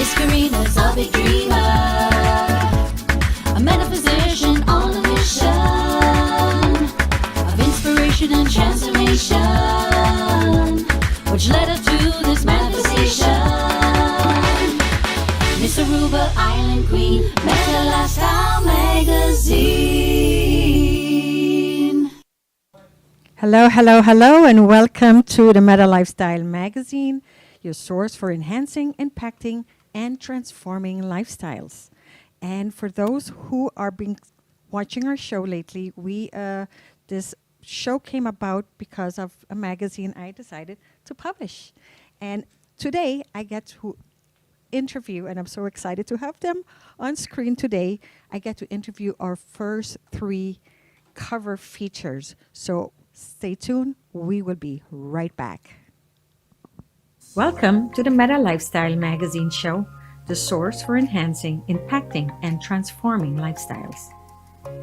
Miss Karina's a big dreamer, a metaphysician on a mission of inspiration and transformation, which led her to this manifestation. Miss Aruba Island Queen, Meta Lifestyle Magazine. Hello, hello, hello, and welcome to the Meta Lifestyle Magazine, your source for enhancing, impacting, and transforming lifestyles. And for those who are watching our show lately, this show came about because of a magazine I decided to publish. And today I get to interview, and I'm so excited to have them on screen today. I get to interview our first 3 cover features. So stay tuned. We will be right back. Welcome to the Meta Lifestyle Magazine show, the source for enhancing, impacting, and transforming lifestyles.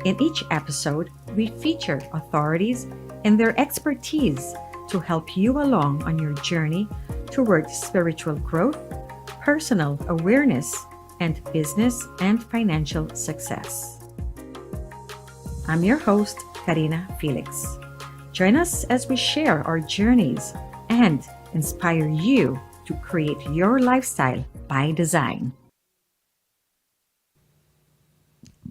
In each episode, we feature authorities and their expertise to help you along on your journey towards spiritual growth, personal awareness, and business and financial success. I'm your host, Karina Felix. Join us as we share our journeys and inspire you to create your lifestyle by design.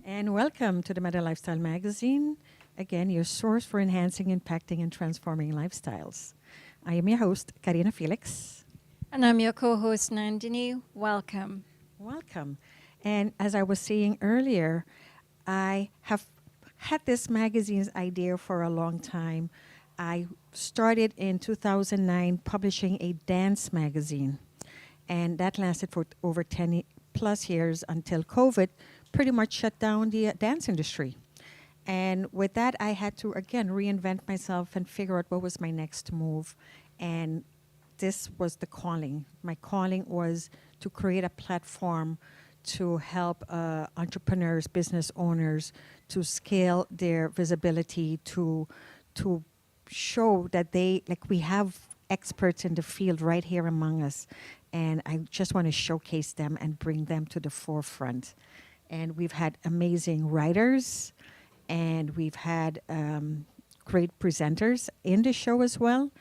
And welcome to the Meta Lifestyle Magazine. Again, your source for enhancing, impacting, and transforming lifestyles. I am your host, Karina Felix. And I'm your co-host, Nandini. Welcome. Welcome. And as I was saying earlier, I have had this magazine's idea for a long time. I started in 2009 publishing a dance magazine, and that lasted for over 10 plus years until COVID pretty much shut down the dance industry. And with that, I had to, again, reinvent myself and figure out what was my next move. And this was the calling. My calling was to create a platform to help entrepreneurs, business owners, to scale their visibility, to show that we have experts in the field right here among us. And I just want to showcase them and bring them to the forefront. And we've had amazing writers, and we've had great presenters in the show as well.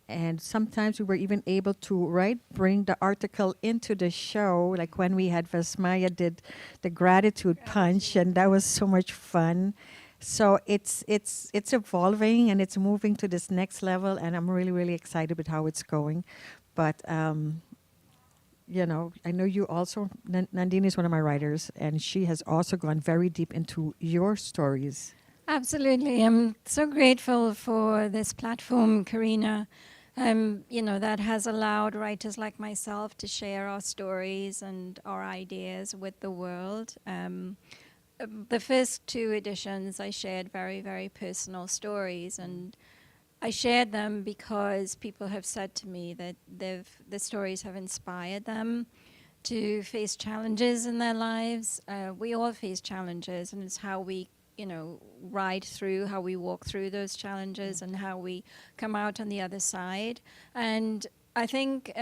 And sometimes we were even able to bring the article into the show, like when we had Vasmaya did the gratitude punch, and that was so much fun. So it's evolving and it's moving to this next level, and I'm really, really excited with how it's going. But I know you also, Nandini is one of my writers, and she has also gone very deep into your stories. Absolutely. I'm so grateful for this platform, Karina. That has allowed writers like myself to share our stories and our ideas with the world. The first 2 editions, I shared very, very personal stories, and I shared them because people have said to me that the stories have inspired them to face challenges in their lives. We all face challenges, and it's how we ride through, how we walk through those challenges, and how we come out on the other side. And I think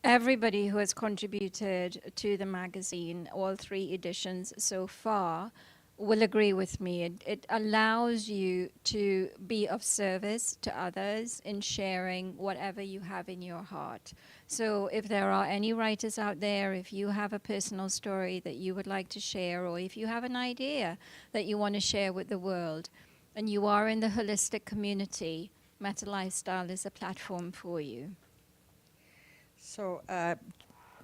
everybody who has contributed to the magazine, all 3 editions so far, will agree with me. It allows you to be of service to others in sharing whatever you have in your heart. So if there are any writers out there, if you have a personal story that you would like to share, or if you have an idea that you want to share with the world, and you are in the holistic community, Meta Lifestyle is a platform for you. So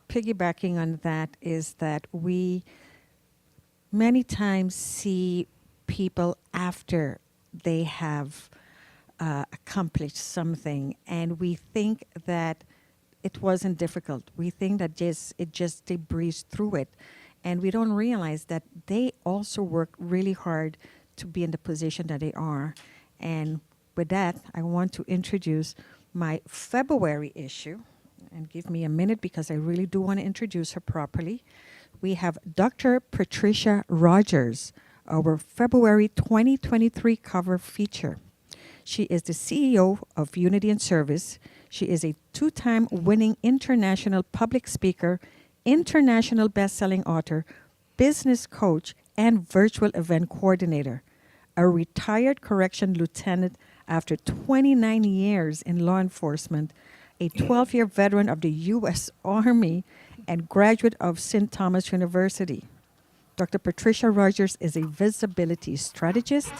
piggybacking on that is that we many times see people after they have accomplished something, and we think that it wasn't difficult. We think that they breezed through it, and we don't realize that they also worked really hard to be in the position that they are. And with that, I want to introduce my February issue, and give me a minute because I really do want to introduce her properly. We have Dr. Patricia Rogers, our February 2023 cover feature. She is the CEO of Unity and Service. She is a two-time winning international public speaker, international best-selling author, business coach, and virtual event coordinator. A retired correction lieutenant after 29 years in law enforcement, a 12-year veteran of the U.S. Army, and graduate of St. Thomas University. Dr. Patricia Rogers is a visibility strategist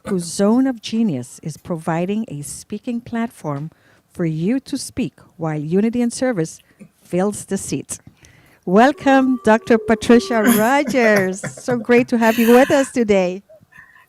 whose zone of genius is providing a speaking platform for you to speak while Unity and Service fills the seat. Welcome, Dr. Patricia Rogers. So great to have you with us today.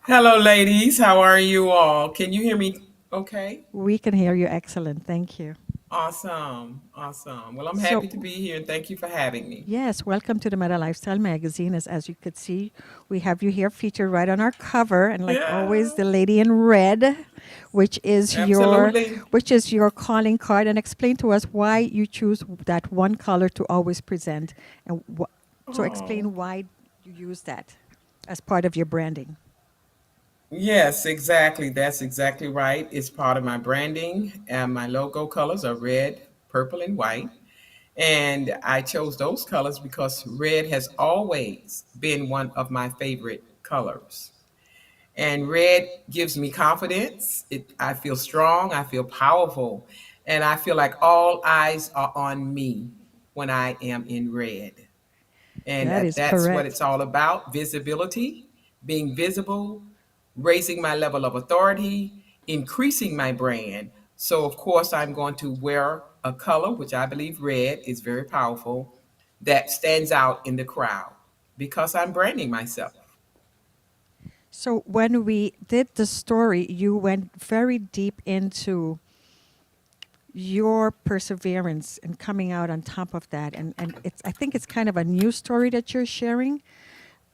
Hello, ladies. How are you all? Can you hear me okay? We can hear you excellent. Thank you. Awesome. Awesome. Well, I'm So, happy to be here and thank you for having me. yes, welcome to the Meta Lifestyle Magazine. As you could see, we have you here featured right on our cover, and like always, Yeah, the lady in red, which is your absolutely. which is your calling card. And explain to us why you choose that one color to always present, and so Oh, explain why you use that as part of your branding. yes, exactly. That's exactly right. It's part of my branding, and my logo colors are red, purple, and white. And I chose those colors because red has always been one of my favorite colors. And red gives me confidence. I feel strong, I feel powerful, and I feel like all eyes are on me when I am in red. And That is that's what correct. it's all about: visibility, being visible, raising my level of authority, increasing my brand. So, of course, I'm going to wear a color, which I believe red is very powerful, that stands out in the crowd because I'm branding myself. So when we did the story, you went very deep into your perseverance and coming out on top of that, and it's, I think it's kind of a new story that you're sharing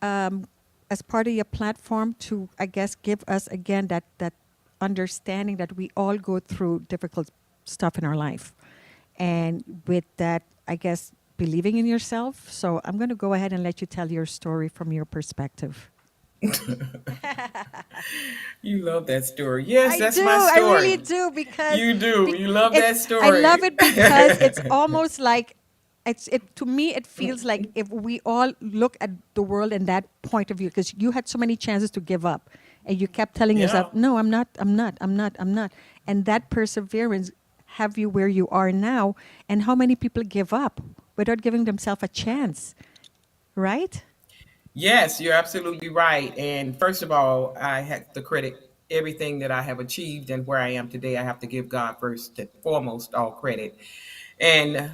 as part of your platform to, I guess, give us again that understanding that we all go through difficult stuff in our life, and with that, I guess, believing in yourself. So I'm going to go ahead and let you tell your story from your perspective. You love that story. Yes, I that's do. my I really story. do because You do. You love that it's. I love story. it because it's almost like it's. It to me. It feels like if we all look at the world in that point of view, because you had so many chances to give up, and you kept telling yourself, Yeah. "No, I'm not. I'm not. I'm not. I'm not." And that perseverance have you where you are now. And how many people give up without giving themselves a chance, right? Yes, you're absolutely right. And first of all, I have to credit everything that I have achieved and where I am today. I have to give God first and foremost all credit. And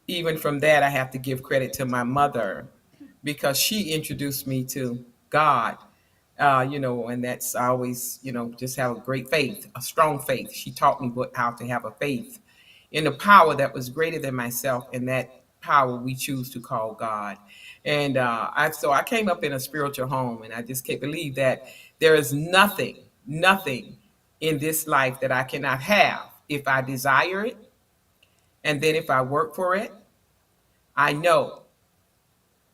even from that, I have to give credit to my mother because she introduced me to God. And that's I always, just have a great faith, a strong faith. She taught me how to have a faith in a power that was greater than myself, and that power we choose to call God. And I came up in a spiritual home, and I just can't believe that there is nothing in this life that I cannot have if I desire it, and then if I work for it. I know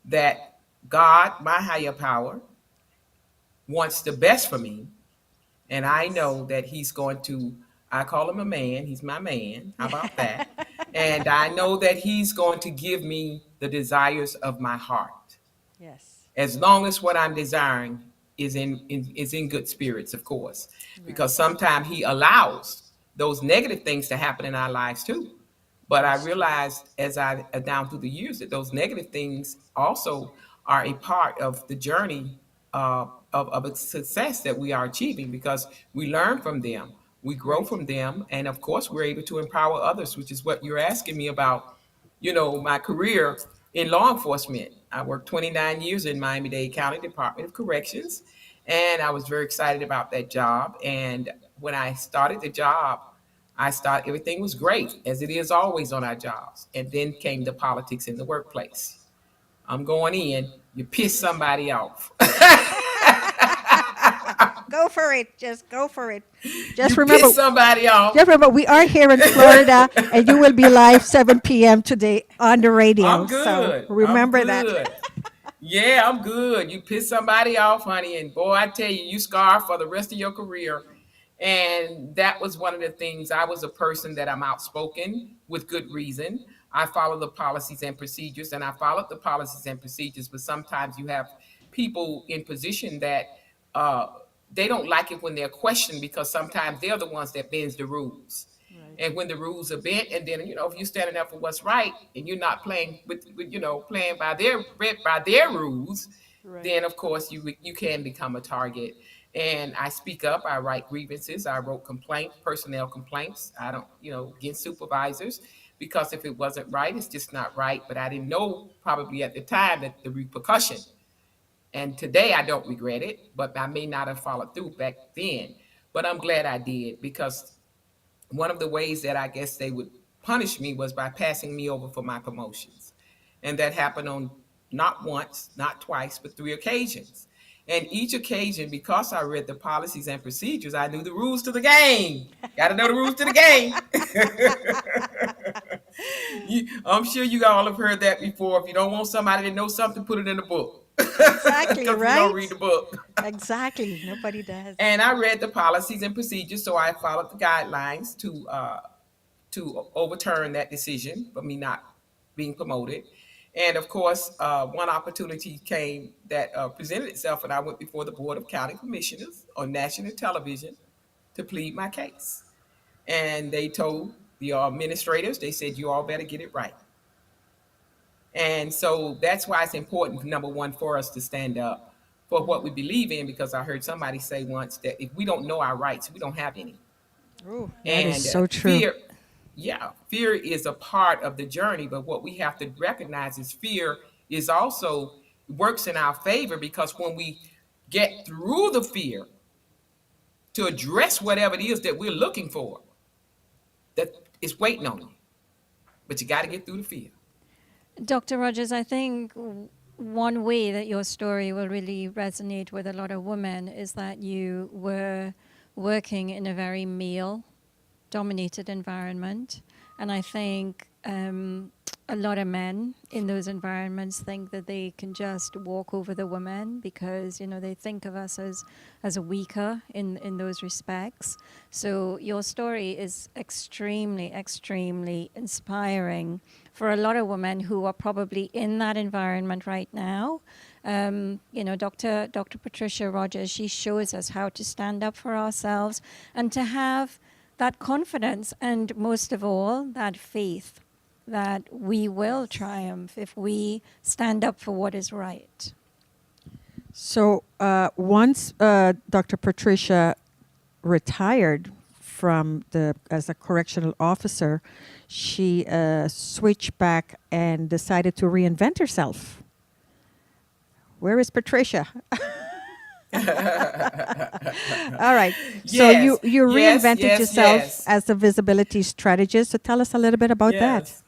that God, my higher power, wants the best for me, and I Yes. know that He's going to. I call him a man. He's my man. How Yeah. about that? And I know that He's going to give me the desires of my heart, Yes. as long as what I'm desiring is in good spirits, of course, because Right. sometimes He allows those negative things to happen in our lives too. But I That's true. realized as I down through the years that those negative things also are a part of the journey of a success that we are achieving because we learn from them, we grow Right. from them, and of course we're able to empower others, which is what you're asking me about. My career in law enforcement. I worked 29 years in Miami-Dade County Department of Corrections, and I was very excited about that job. And when I started the job, I started everything was great, as it is always on our jobs. And then came the politics in the workplace. I'm going in, you piss somebody off. Go for it. Just go for it. Just You remember, piss somebody just off. remember, we are here in Florida, and you will be live 7 p.m. today on the radio. I'm So good. I'm remember that. good. Yeah, I'm good. You piss somebody off, honey, and boy, I tell you, you scar for the rest of your career. And that was one of the things. I was a person that I'm outspoken with good reason. I follow the policies and procedures, and I followed the policies and procedures. But sometimes you have people in position that uh, they don't like it when they're questioned, because sometimes they're the ones that bends the rules. Right. And when the rules are bent, and then if you're standing up for what's right, and you're not playing with playing by their rules, Right. then of course you can become a target. And I speak up. I write grievances. I wrote complaints, personnel complaints. I don't, against supervisors, because if it wasn't right, it's just not right. But I didn't know probably at the time that the repercussion. And today I don't regret it, but I may not have followed through back then. But I'm glad I did, because one of the ways that I guess they would punish me was by passing me over for my promotions. And that happened on not once, not twice, but 3 occasions. And each occasion, because I read the policies and procedures, I knew the rules to the game. Got to know the rules to the game. I'm sure you all have heard that before. If you don't want somebody to know something, put it in the book. Exactly, Because we don't right? read the book. Exactly. Nobody does. And I read the policies and procedures, so I followed the guidelines to overturn that decision for me not being promoted. And of course, one opportunity came that presented itself, and I went before the Board of County Commissioners on national television to plead my case. And they told the administrators, they said, you all better get it right. And so that's why it's important, number one, for us to stand up for what we believe in, because I heard somebody say once that if we don't know our rights, we don't have any. Oh, that is And so true. fear, yeah, fear is a part of the journey, but what we have to recognize is fear is also works in our favor, because when we get through the fear to address whatever it is that we're looking for, that is waiting on you. But you got to get through the fear. Dr. Rogers, I think one way that your story will really resonate with a lot of women is that you were working in a very male dominated environment. And I think a lot of men in those environments think that they can just walk over the women because, they think of us as weaker in those respects. So your story is extremely, extremely inspiring for a lot of women who are probably in that environment right now. Dr. Patricia Rogers, she shows us how to stand up for ourselves and to have that confidence, and most of all, that faith that we will triumph if we stand up for what is right. So once Dr. Patricia retired from as a correctional officer, she switched back and decided to reinvent herself. Where is Patricia? All right. So Yes, you yes, reinvented yes, yourself yes. as a visibility strategist. So tell us a little bit about that. Yes.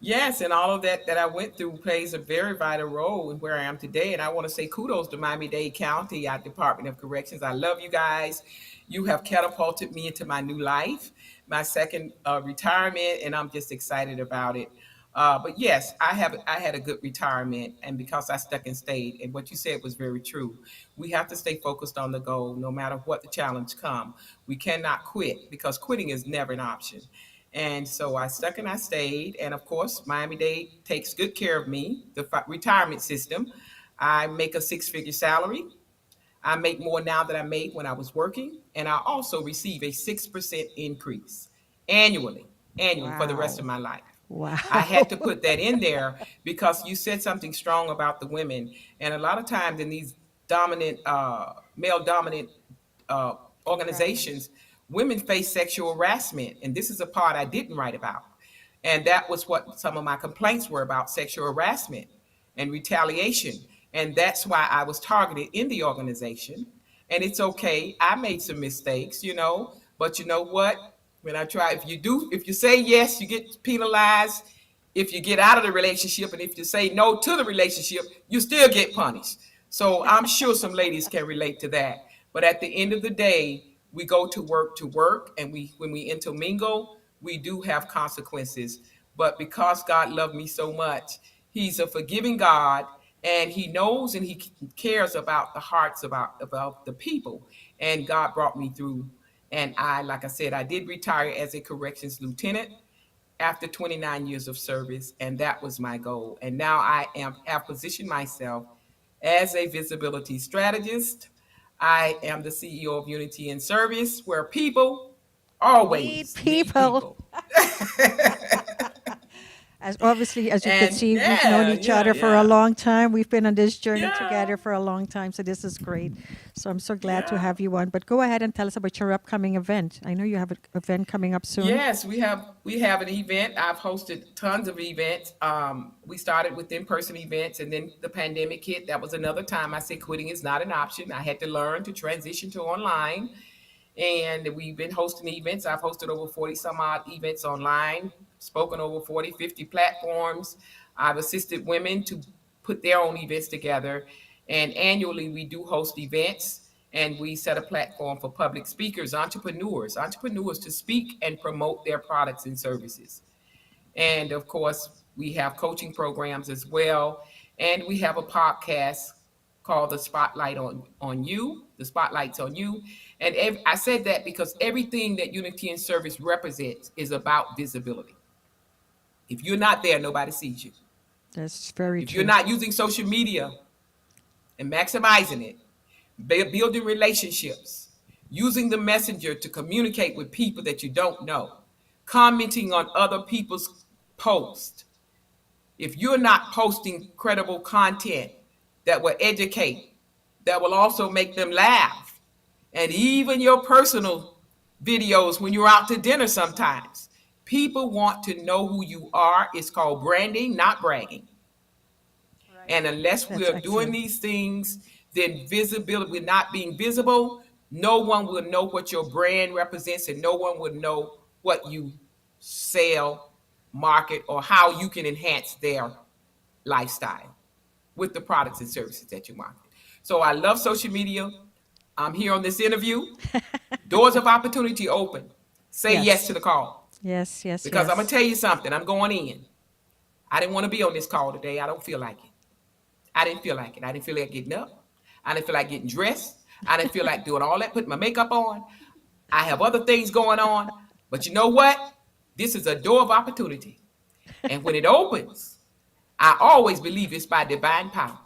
Yes, and all of that I went through plays a very vital role in where I am today. And I want to say kudos to Miami-Dade County, our Department of Corrections. I love you guys. You have catapulted me into my new life, my second retirement, and I'm just excited about it. But yes, I had a good retirement, and because I stuck and stayed, and what you said was very true. We have to stay focused on the goal, no matter what the challenge come. We cannot quit, because quitting is never an option. And so I stuck and I stayed. And of course, Miami-Dade takes good care of me, the retirement system. I make a six-figure salary. I make more now than I made when I was working. And I also receive a 6% increase annually, annually for the rest of Wow. my life. I Wow. had to put that in there because you said something strong about the women. And a lot of times in these dominant, male dominant uh, Right. organizations, women face sexual harassment. And this is a part I didn't write about. And that was what some of my complaints were about: sexual harassment and retaliation. And that's why I was targeted in the organization. And it's okay. I made some mistakes, but you know what? When I try, if you say yes, you get penalized. If you get out of the relationship, and if you say no to the relationship, you still get punished. So I'm sure some ladies can relate to that. But at the end of the day, we go to work, and when we intermingle, we do have consequences. But because God loved me so much, He's a forgiving God, and He knows and He cares about the hearts about the people. And God brought me through. And like I said, I did retire as a corrections lieutenant after 29 years of service, and that was my goal. And now have positioned myself as a visibility strategist. I am the CEO of Unity in Service, where people Need always need people. people. As obviously, as you can And see, we've known yeah, each yeah, other for a yeah, long time. We've been on this journey yeah, together for a long time, so this is great. So I'm so glad to yeah. have you on. But go ahead and tell us about your upcoming event. I know you have an event coming up soon. Yes, we have an event. I've hosted tons of events. We started with in-person events, and then the pandemic hit. That was another time I said quitting is not an option. I had to learn to transition to online, and we've been hosting events. I've hosted over 40 some odd events online, spoken over 40, 50 platforms. I've assisted women to put their own events together. And annually, we do host events, and we set a platform for public speakers, entrepreneurs to speak and promote their products and services. And of course, we have coaching programs as well. And we have a podcast called The Spotlight on You. The Spotlight's on You. And I said that because everything that Unity in Service represents is about visibility. If you're not there, nobody sees you. That's very If you're true. not using social media and maximizing it, building relationships, using the messenger to communicate with people that you don't know, commenting on other people's posts, if you're not posting credible content that will educate, that will also make them laugh, and even your personal videos when you're out to dinner sometimes, people want to know who you are. It's called branding, not bragging. And unless That's we're doing excellent. these things, then visibility, we're not being visible. No one will know what your brand represents, and no one will know what you sell, market, or how you can enhance their lifestyle with the products and services that you market. So I love social media. I'm here on this interview. Doors of opportunity open. Say yes Yes. to the call. Yes, yes, Because I'm going yes. to tell you something. I'm going in. I didn't want to be on this call today. I don't feel like it. I didn't feel like it. I didn't feel like getting up. I didn't feel like getting dressed. I didn't feel like doing all that, putting my makeup on. I have other things going on. But you know what? This is a door of opportunity. And when it opens, I always believe it's by divine power.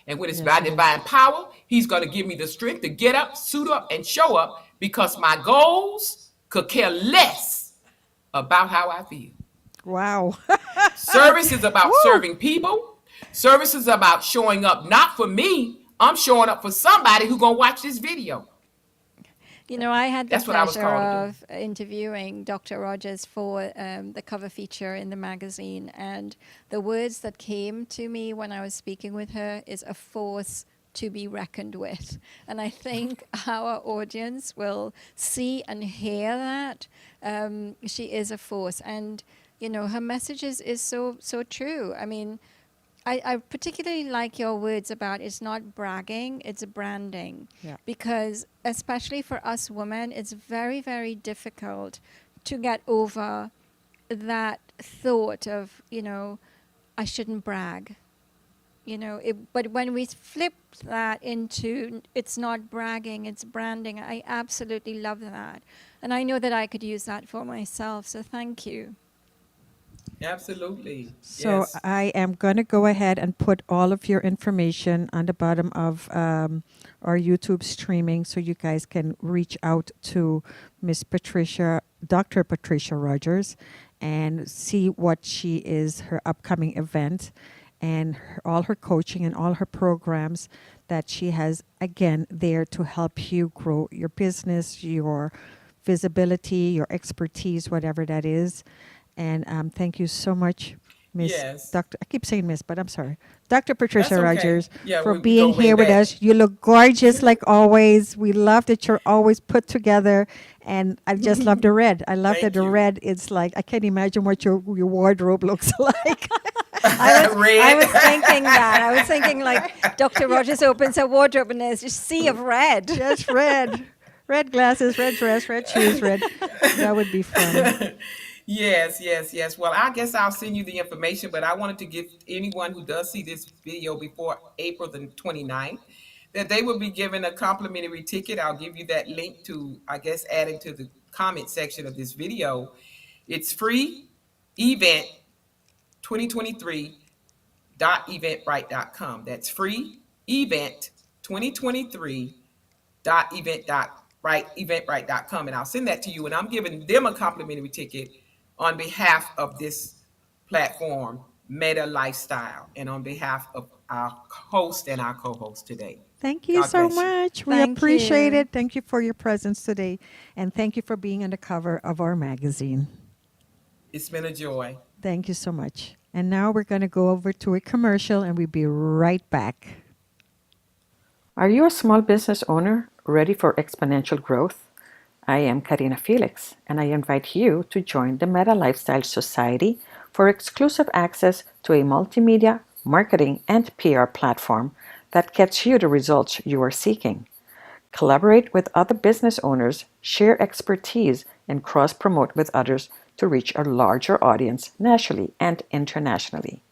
And when it's Yes, by it is. divine power, he's going to give me the strength to get up, suit up, and show up because my goals could care less about how I feel. Wow. Service is about Woo! serving people. Service is about showing up not for me. I'm showing up for somebody who's going to watch this video. You know, I had the That's what I was pleasure called to do. of interviewing Dr. Rogers for the cover feature in the magazine, and the words that came to me when I was speaking with her is a force to be reckoned with. And I think our audience will see and hear that. She is a force, and you know, her message is so true. I mean, I particularly like your words about it's not bragging, it's branding. Yeah. Because especially for us women, it's very, very difficult to get over that thought of, you know, I shouldn't brag. You know, but when we flip that into it's not bragging, it's branding, I absolutely love that. And I know that I could use that for myself, so thank you. Absolutely. So Yes. I am going to go ahead and put all of your information on the bottom of our YouTube streaming so you guys can reach out to Miss Patricia, Dr. Patricia Rogers, and see what she is, her upcoming event, and all her coaching and all her programs that she has, again, there to help you grow your business, your visibility, your expertise, whatever that is. And thank you so much, Miss Yes. Dr. I keep saying Miss, but I'm sorry. Dr. That's Patricia okay. Rogers, Yeah, for we being go way here with back. us. You look gorgeous like always. We love that you're always put together. And I just love the red. I love that Thank the you. red, it's like, I can't imagine what your wardrobe looks like. I Red. was thinking that. I was thinking like Dr. Rogers opens her wardrobe and there's a sea of red. Just red. Red glasses, red dress, red shoes, red. That would be fun. Yes, yes, yes. Well, I guess I'll send you the information, but I wanted to give anyone who does see this video before April the 29th that they will be given a complimentary ticket. I'll give you that link to, I guess, add into the comment section of this video. It's free event 2023.eventbrite.com. That's free event 2023.eventbrite.com. And I'll send that to you. And I'm giving them a complimentary ticket on behalf of this platform, Meta Lifestyle, and on behalf of our host and our co-host today. Thank you God so bless you. much. We Thank appreciate you. it. Thank you for your presence today. And thank you for being on the cover of our magazine. It's been a joy. Thank you so much. And now we're going to go over to a commercial and we'll be right back. Are you a small business owner ready for exponential growth? I am Karina Felix, and I invite you to join the Meta Lifestyle Society for exclusive access to a multimedia, marketing, and PR platform that gets you the results you are seeking. Collaborate with other business owners, share expertise, and cross-promote with others to reach a larger audience nationally and internationally.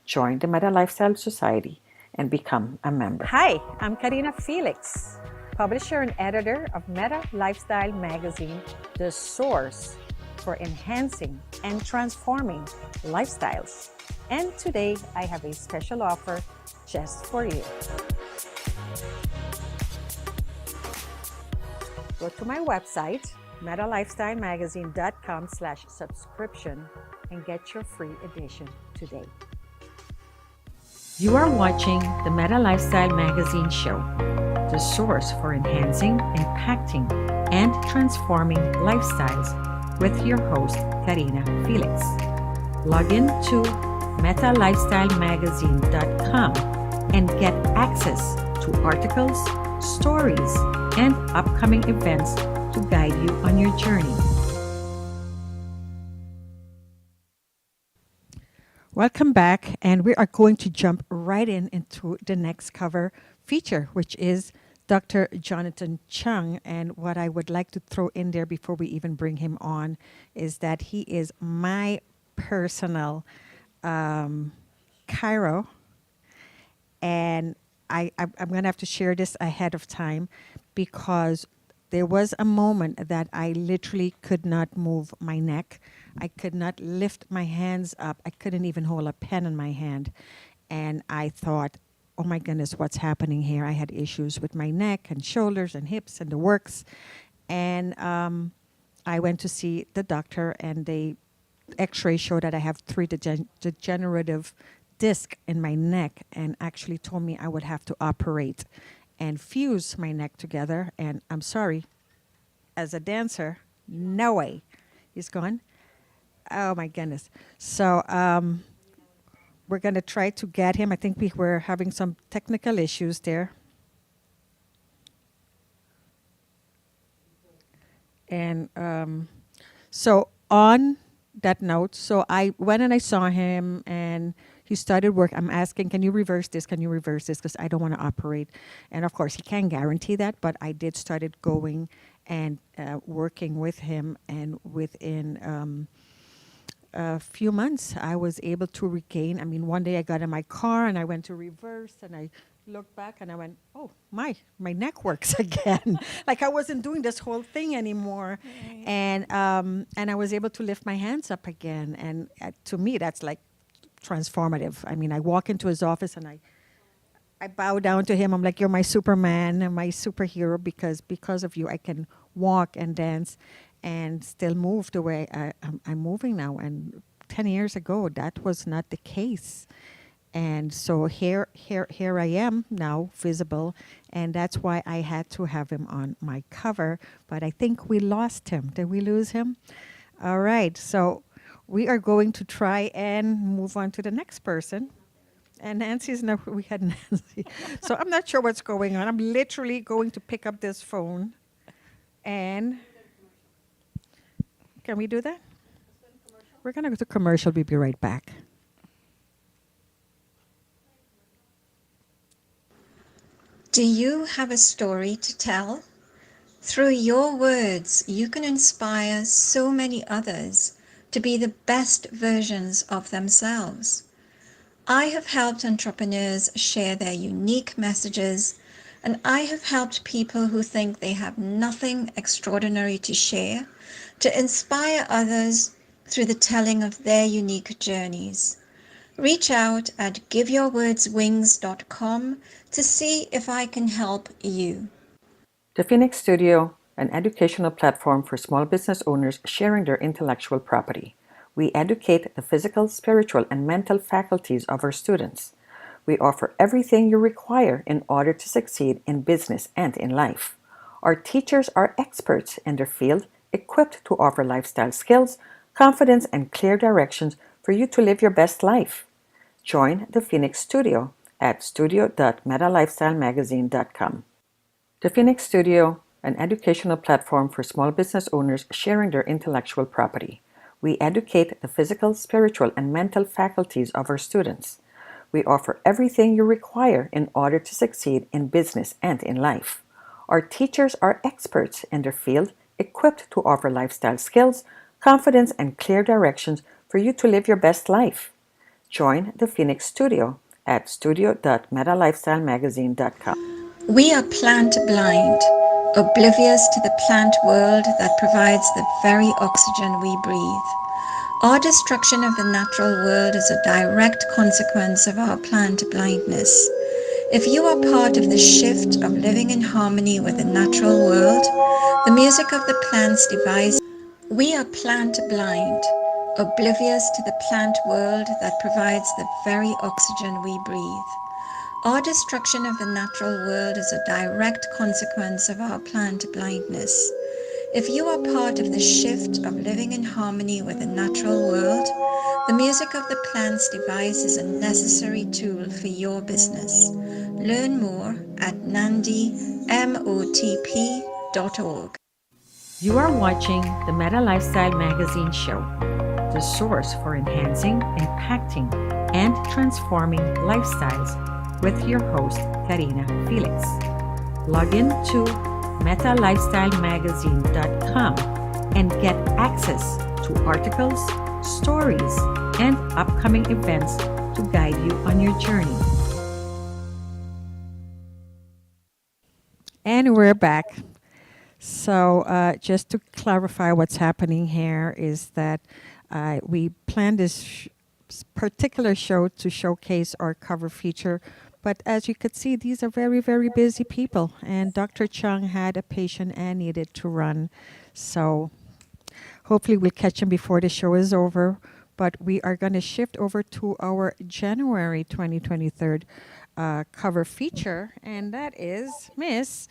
Join the Meta Lifestyle Society and become a member. Hi, I'm Karina Felix, publisher and editor of Meta Lifestyle Magazine, the source for enhancing and transforming lifestyles. And today I have a special offer just for you. Go to my website, metalifestylemagazine.com/subscription and get your free edition today. You are watching the Meta Lifestyle Magazine show, the source for enhancing, impacting, and transforming lifestyles with your host, Karina Felix. Log in to metalifestylemagazine.com and get access to articles, stories, and upcoming events to guide you on your journey. Welcome back, and we are going to jump right into the next cover feature, which is Dr. Jonathan Chung. And what I would like to throw in there before we even bring him on is that he is my personal chiro, and I'm going to have to share this ahead of time because there was a moment that I literally could not move my neck. I could not lift my hands up. I couldn't even hold a pen in my hand. And I thought, oh my goodness, what's happening here? I had issues with my neck and shoulders and hips and the works. And I went to see the doctor, and the x-ray showed that I have 3 degenerative discs in my neck, and actually told me I would have to operate and fuse my neck together. And I'm sorry, as a dancer, no way. He's gone. Oh my goodness. So we're going to try to get him. I think we were having some technical issues there. And so on that note, so I went and I saw him, and he started work. I'm asking, can you reverse this? Can you reverse this? Because I don't want to operate. And of course, he can't guarantee that, but I did started going and working with him. And within a few months, I was able to regain. I mean, one day I got in my car and I went to reverse, and I looked back and I went, oh, my neck works again. Like I wasn't doing this whole thing anymore. Right. And I was able to lift my hands up again. And to me, that's like transformative. I mean, I walk into his office and I bow down to him. I'm like, you're my Superman and my superhero, because of you, I can walk and dance and still move the way I'm moving now. And 10 years ago, that was not the case. And so here I am now, visible, and that's why I had to have him on my cover. But I think we lost him. Did we lose him? All right, so we are going to try and move on to the next person. And Nancy's now, we had Nancy. So I'm not sure what's going on. I'm literally going to pick up this phone. And can we do that? We're going to go to commercial. We'll be right back. Do you have a story to tell? Through your words, you can inspire so many others to be the best versions of themselves. I have helped entrepreneurs share their unique messages and I have helped people who think they have nothing extraordinary to share to inspire others through the telling of their unique journeys. Reach out at giveyourwordswings.com to see if I can help you. The Phoenix Studio, an educational platform for small business owners sharing their intellectual property. We educate the physical, spiritual, and mental faculties of our students. We offer everything you require in order to succeed in business and in life. Our teachers are experts in their field, equipped to offer lifestyle skills, confidence, and clear directions for you to live your best life. Join the Phoenix Studio at studio.metalifestylemagazine.com. The Phoenix Studio, an educational platform for small business owners sharing their intellectual property. We educate the physical, spiritual, and mental faculties of our students. We offer everything you require in order to succeed in business and in life. Our teachers are experts in their field, equipped to offer lifestyle skills, confidence, and clear directions for you to live your best life. Join the Phoenix Studio at studio.metalifestylemagazine.com. We are plant blind, oblivious to the plant world that provides the very oxygen we breathe. Our destruction of the natural world is a direct consequence of our plant blindness. If you are part of the shift of living in harmony with the natural world, the music of the plants devise. We are plant blind, oblivious to the plant world that provides the very oxygen we breathe. Our destruction of the natural world is a direct consequence of our plant blindness. If you are part of the shift of living in harmony with the natural world, the music of the plants devise is a necessary tool for your business. Learn more at nandimotp.org. You are watching the Meta Lifestyle Magazine show, the source for enhancing, impacting, and transforming lifestyles with your host, Karina Felix. Log in to metalifestylemagazine.com and get access to articles, stories, and upcoming events to guide you on your journey. And we're back. So just to clarify what's happening here is that we planned this particular show to showcase our cover feature. But as you could see, these are very, very busy people. And Dr. Chung had a patient and needed to run. So hopefully we'll catch him before the show is over. But we are going to shift over to our January 2023 cover feature. And that is Miss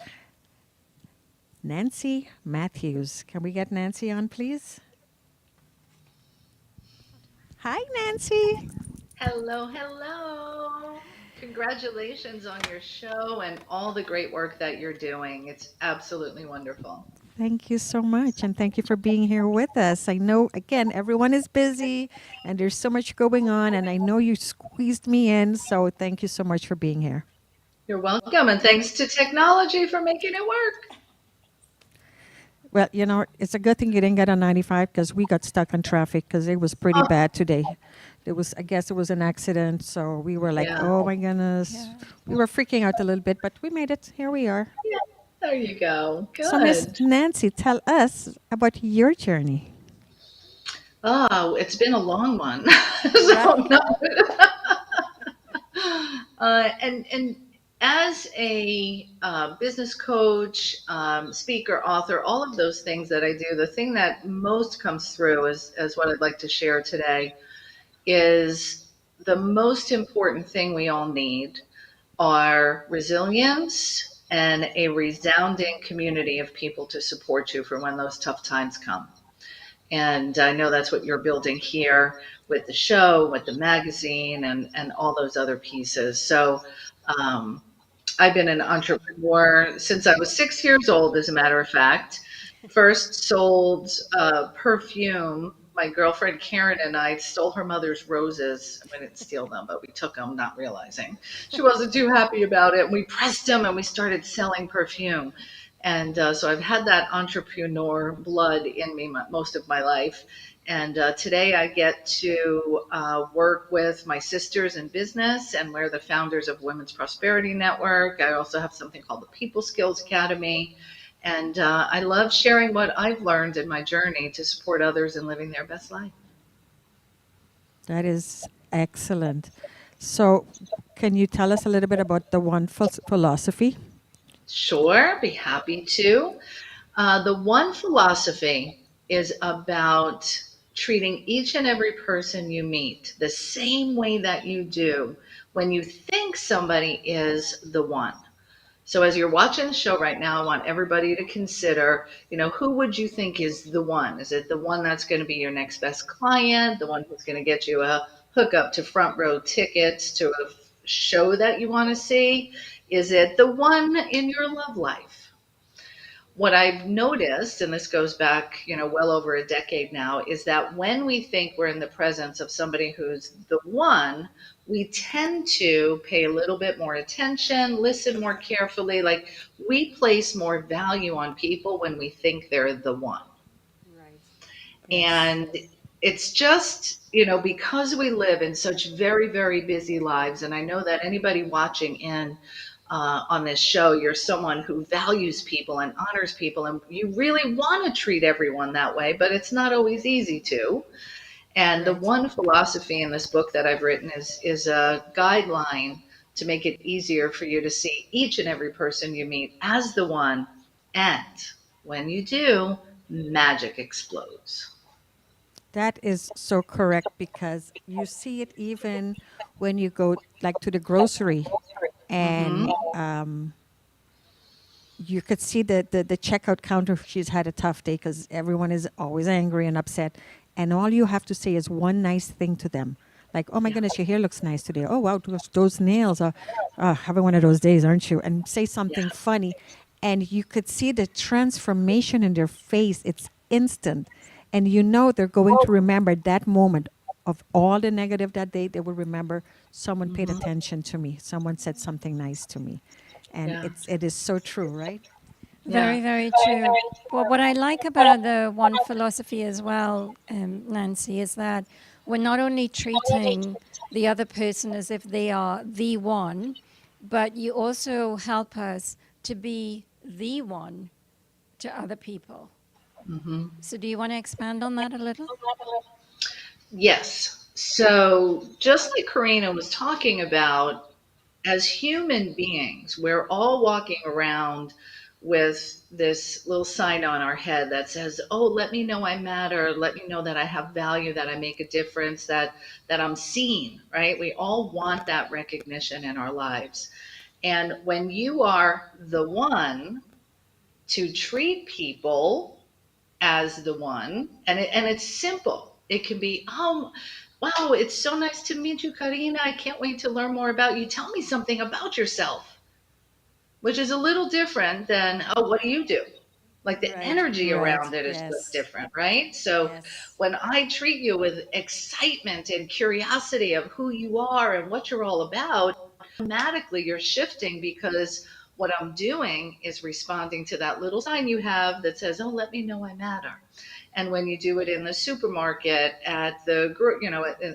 Nancy Matthews. Can we get Nancy on, please? Hi, Nancy. Hello, hello. Congratulations on your show and all the great work that you're doing. It's absolutely wonderful. Thank you so much, and thank you for being here with us. I know, again, everyone is busy, and there's so much going on, and I know you squeezed me in, so thank you so much for being here. You're welcome, and thanks to technology for making it work. Well, you know, it's a good thing you didn't get on 95 because we got stuck on traffic because it was pretty bad today. I guess it was an accident, so we were like, Yeah. oh my goodness. Yeah. We were freaking out a little bit, but we made it. Here we are. Yeah, there you go. Good. So, Miss Nancy, tell us about your journey. Oh, it's been a long one. So, no. And as a business coach, speaker, author, all of those things that I do, the thing that most comes through as what I'd like to share today is the most important thing we all need are resilience and a resounding community of people to support you for when those tough times come. And I know that's what you're building here with the show, with the magazine, and all those other pieces. So I've been an entrepreneur since I was 6 years old, as a matter of fact. First sold perfume. My girlfriend Karen and I stole her mother's roses. We didn't steal them, but we took them, not realizing. She wasn't too happy about it. We pressed them and we started selling perfume. And so I've had that entrepreneur blood in me most of my life. And today I get to work with my sisters in business, and we're the founders of Women's Prosperity Network. I also have something called the People Skills Academy. And I love sharing what I've learned in my journey to support others in living their best life. That is excellent. So, can you tell us a little bit about the One philosophy? Sure, be happy to. The One philosophy is about treating each and every person you meet the same way that you do when you think somebody is the one. So as you're watching the show right now, I want everybody to consider, who would you think is the one? Is it the one that's going to be your next best client, the one who's going to get you a hookup to front row tickets to a show that you want to see? Is it the one in your love life? What I've noticed, and this goes back, well over a decade now, is that when we think we're in the presence of somebody who's the one, we tend to pay a little bit more attention, listen more carefully. Like, we place more value on people when we think they're the one. Right. And it's just, because we live in such very, very busy lives, and I know that anybody watching in on this show, you're someone who values people and honors people, and you really want to treat everyone that way, but it's not always easy to. And the One philosophy in this book that I've written is a guideline to make it easier for you to see each and every person you meet as the one. And when you do, magic explodes. That is so correct, because you see it even when you go like to the grocery, and you could see the checkout counter. She's had a tough day because everyone is always angry and upset, and all you have to say is one nice thing to them, like, "Oh my goodness, your hair looks nice today. Oh wow, those nails are having one of those days, aren't you?" And say something funny, and you could see the transformation in their face. It's instant, and they're going to remember that moment of all the negative that day. They will remember someone paid attention to me, someone said something nice to me, and Yeah. it is so true, right? Very, very true. Well, what I like about the One philosophy as well, Nancy, is that we're not only treating the other person as if they are the one, but you also help us to be the one to other people. So do you want to expand on that a little? Yes. So just like Karina was talking about, as human beings, we're all walking around with this little sign on our head that says, "Oh, let me know I matter. Let me know that I have value, that I make a difference, that I'm seen," right? We all want that recognition in our lives. And when you are the one to treat people as the one, and it's simple. It can be, "Oh, wow, it's so nice to meet you, Karina. I can't wait to learn more about you. Tell me something about yourself," which is a little different than, "Oh, what do you do?" Like, the energy around it is just different, right? So when I treat you with excitement and curiosity of who you are and what you're all about, automatically you're shifting, because what I'm doing is responding to that little sign you have that says, "Oh, let me know I matter." And when you do it in the supermarket, at the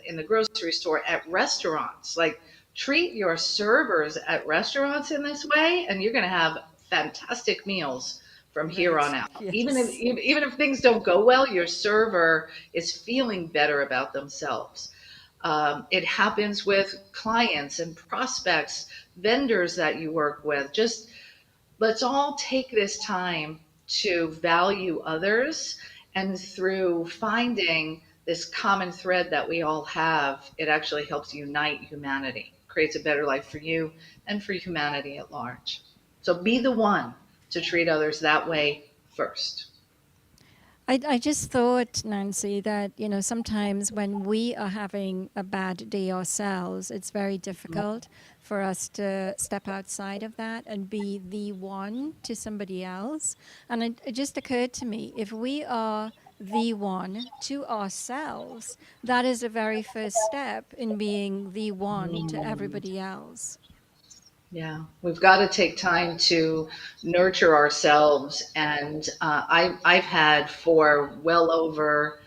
in the grocery store, at restaurants, like, treat your servers at restaurants in this way, and you're going to have fantastic meals from here on out. Even if things don't go well, your server is feeling better about themselves. It happens with clients and prospects, vendors that you work with. Just let's all take this time to value others, and through finding this common thread that we all have, it actually helps unite humanity, creates a better life for you and for humanity at large. So be the one to treat others that way first. I just thought, Nancy, that sometimes when we are having a bad day ourselves, it's very difficult for us to step outside of that and be the one to somebody else. And it just occurred to me, if we are the one to ourselves, that is the very first step in being the one to everybody else. Yeah, we've got to take time to nurture ourselves. And I've had for well over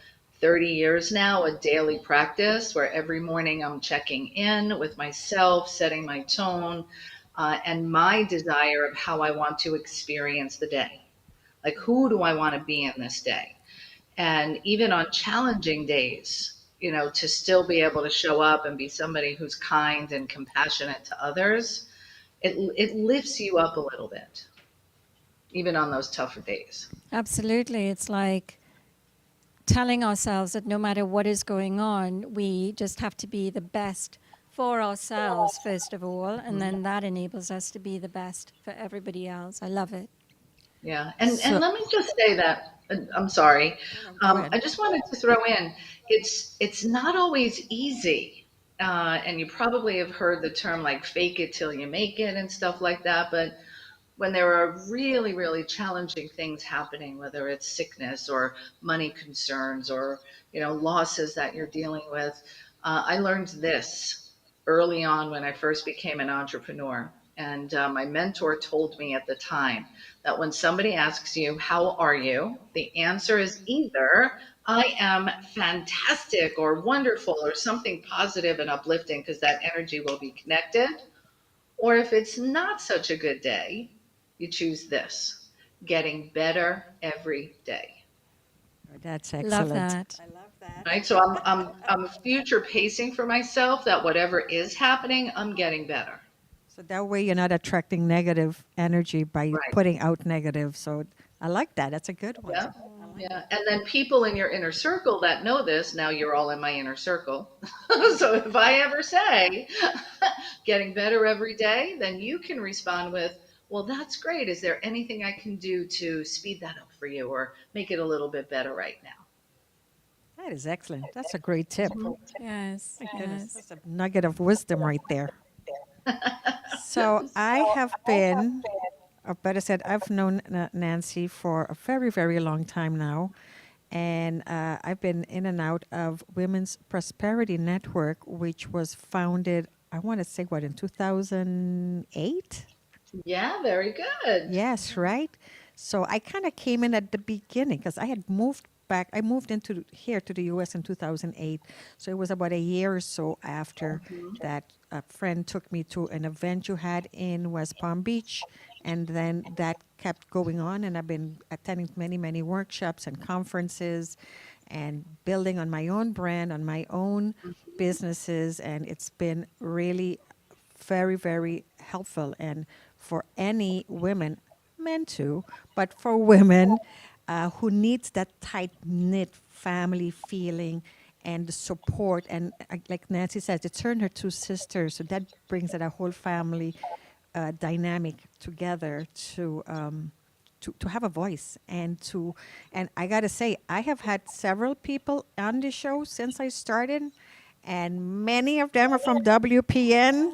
30 years now, a daily practice where every morning I'm checking in with myself, setting my tone, and my desire of how I want to experience the day. Like, who do I want to be in this day? And even on challenging days, to still be able to show up and be somebody who's kind and compassionate to others, it lifts you up a little bit, even on those tougher days. Absolutely. It's like telling ourselves that no matter what is going on, we just have to be the best for ourselves, first of all, and then that enables us to be the best for everybody else. I love it. Yeah, and So, let me just say that, I'm sorry. go ahead. I just wanted to throw in, it's not always easy. And you probably have heard the term like fake it till you make it and stuff like that. But when there are really, really challenging things happening, whether it's sickness or money concerns or, losses that you're dealing with, I learned this early on when I first became an entrepreneur. And my mentor told me at the time that when somebody asks you, how are you? The answer is either I am fantastic or wonderful or something positive and uplifting, because that energy will be connected. Or if it's not such a good day, you choose this: getting better every day. That's Love excellent. that. Right? So I'm future pacing for myself that whatever is happening, I'm getting better. So that way you're not attracting negative energy by Right. putting out negative. So I like that. That's a good one. Yeah. Yeah. And then people in your inner circle that know this, now you're all in my inner circle. So if I ever say getting better every day, then you can respond with, well, that's great. Is there anything I can do to speed that up for you or make it a little bit better right now? That is excellent. That's a great tip. Yes, My goodness, yes. that's a nugget of wisdom right there. So I have been, or better said, I've known Nancy for a very, very long time now. And I've been in and out of Women's Prosperity Network, which was founded, I want to say, what, in 2008? Yeah, very good. Yes, right. So I kind of came in at the beginning because I had moved back. I moved into here to the U.S. in 2008. So it was about a year or so after that a friend took me to an event you had in West Palm Beach. And then that kept going on. And I've been attending many, many workshops and conferences and building on my own brand, on my own businesses. And it's been really very, very helpful. And for any women, men too, but for women who needs that tight knit family feeling and the support. And like Nancy says, it's her and her two sisters, so that brings that a whole family dynamic together to have a voice and I gotta say I have had several people on the show since I started, and many of them are from WPN,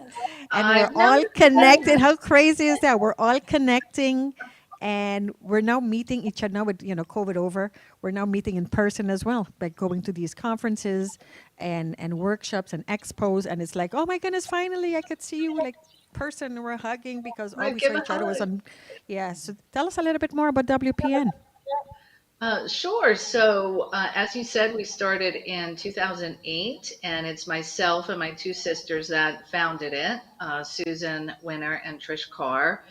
and I we're know. all connected. How crazy is that? We're all connecting, and we're now meeting each other. Now with COVID over, we're now meeting in person as well, by going to these conferences and workshops and expos, and it's like, oh my goodness, finally I could see you like person. We're hugging because all Right, we give saw a each other was hug. on. Yeah, so tell us a little bit more about WPN. Sure. So, as you said, we started in 2008, and it's myself and my two sisters that founded it, Susan Winner and Trish Carr.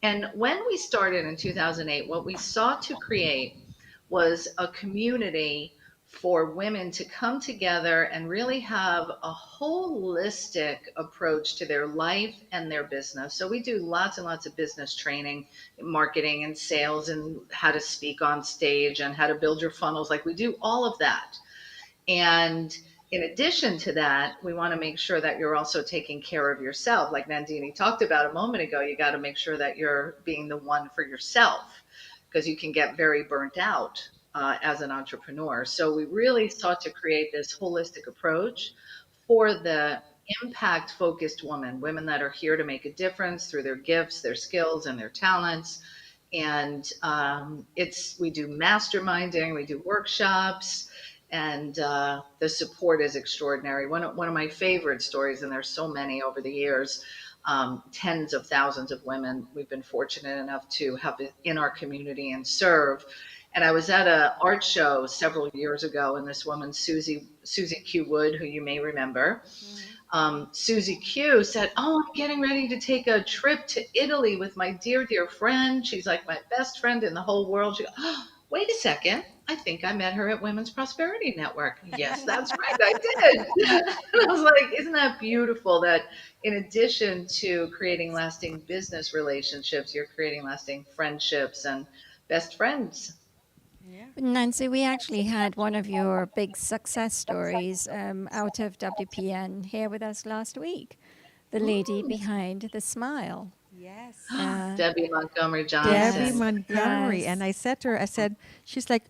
And when we started in 2008, what we sought to create was a community for women to come together and really have a holistic approach to their life and their business. So we do lots and lots of business training, marketing and sales, and how to speak on stage and how to build your funnels. Like, we do all of that. And in addition to that, we want to make sure that you're also taking care of yourself. Like Nandini talked about a moment ago, you got to make sure that you're being the one for yourself, because you can get very burnt out as an entrepreneur. So we really sought to create this holistic approach for the impact focused women that are here to make a difference through their gifts, their skills, and their talents. And we do masterminding, we do workshops, and the support is extraordinary. One of my favorite stories, and there's so many over the years, tens of thousands of women we've been fortunate enough to have in our community and serve. And I was at a art show several years ago, and this woman, Susie Q Wood, who you may remember, Susie Q said, "Oh, I'm getting ready to take a trip to Italy with my dear, dear friend. She's like my best friend in the whole world." She goes, "Oh, wait a second. I think I met her at Women's Prosperity Network." Yes, that's right. I did. And I was like, isn't that beautiful that in addition to creating lasting business relationships, you're creating lasting friendships and best friends. Nancy, we actually had one of your big success stories out of WPN here with us last week. The lady behind the smile. Yes. Debbie Montgomery Debbie Johnson. Montgomery. And I said to her, I said, she's like,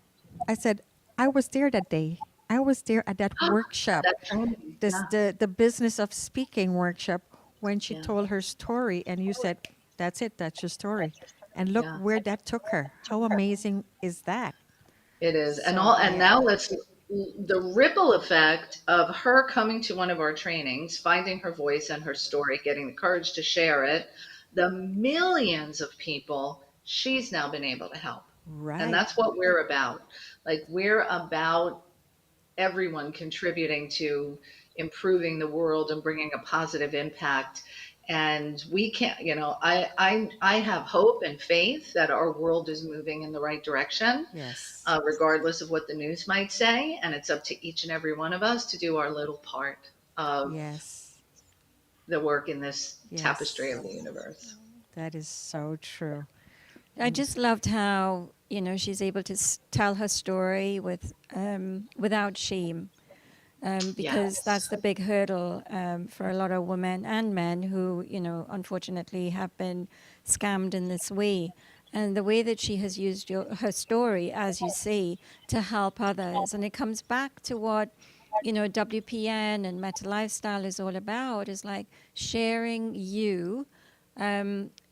I said, I was there that day. I was there at that workshop, That training. this Yeah. the business of speaking workshop, when she Yeah. told her story, and you said, "That's it. That's your story." And look Yeah. where that took her. How amazing is that? It is. And So now let's the ripple effect of her coming to one of our trainings, finding her voice and her story, getting the courage to share it, the millions of people she's now been able to help. And right. that's what we're about. Like we're about everyone contributing to improving the world and bringing a positive impact. And we can't, I have hope and faith that our world is moving in the right direction, Yes. regardless of what the news might say. And it's up to each and every one of us to do our little part of Yes. the work in this tapestry Yes. of the universe. That is so true. I just loved how she's able to tell her story without shame, because that's the big hurdle for a lot of women and men who unfortunately have been scammed in this way. And the way that she has used her story, as you say, to help others, and it comes back to what WPN and Meta Lifestyle is all about, is like sharing you.